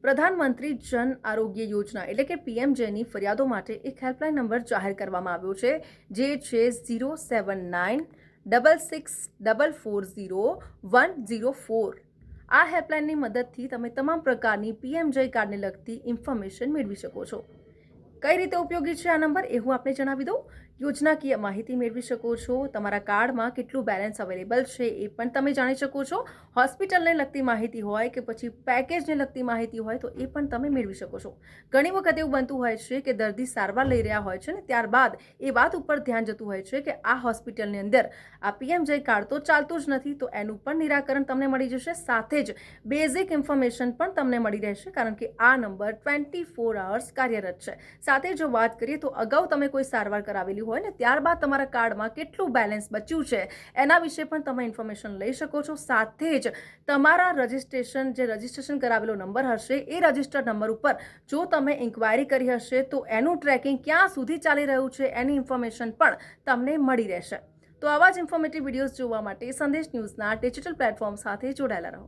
પ્રધાનમંત્રી જન આરોગ્ય યોજના એટલે કે પીએમજેની ફરિયાદો માટે એક હેલ્પલાઇન નંબર જાહેર કરવામાં આવ્યો છે, જે છે 07966440104। આ હેલ્પલાઇનની મદદથી તમે તમામ પ્રકારની પીએમજે કાર્ડને લગતી ઇન્ફોર્મેશન મેળવી શકો છો। કઈ રીતે ઉપયોગી છે આ નંબર એ હું આપને જણાવી દઉં। યોજનાકીય માહિતી મેળવી શકો છો, તમારા કાર્ડમાં કેટલું બેલેન્સ અવેલેબલ છે એ પણ તમે જાણી શકો છો। હોસ્પિટલને લગતી માહિતી હોય કે પછી પેકેજને લગતી માહિતી હોય તો એ પણ તમે મેળવી શકો છો। ઘણી વખત એવું બનતું હોય છે કે દર્દી સારવાર લઈ રહ્યા હોય છે ને ત્યારબાદ એ વાત ઉપર ધ્યાન જતું હોય છે કે આ હોસ્પિટલની અંદર આ પીએમજે કાર્ડ તો ચાલતું જ નથી, તો એનું પણ નિરાકરણ તમને મળી જશે। સાથે જ બેઝિક ઇન્ફોર્મેશન પણ તમને મળી રહેશે, કારણ કે આ નંબર 24 અવર્સ કાર્યરત છે। સાથે જો વાત કરીએ તો અગાઉ તમે કોઈ સારવાર કરાવેલી હોય ને ત્યારબાદ તમારા કાર્ડમાં કેટલું બેલેન્સ બચ્યું છે એના વિશે પણ તમે ઇન્ફોર્મેશન લઈ શકો છો। સાથે જ તમારા રજિસ્ટ્રેશન કરાવેલો નંબર હશે એ રજિસ્ટર્ડ નંબર ઉપર જો તમે ઇન્ક્વાયરી કરી હશે તો એનું ટ્રેકિંગ ક્યાં સુધી ચાલી રહ્યું છે એની ઇન્ફોર્મેશન પણ તમને મળી રહેશે। તો આવા જ ઇન્ફોર્મેટિવ વિડીયોઝ જોવા માટે સંદેશ ન્યૂઝના ડિજિટલ પ્લેટફોર્મ સાથે જોડાયેલા રહો।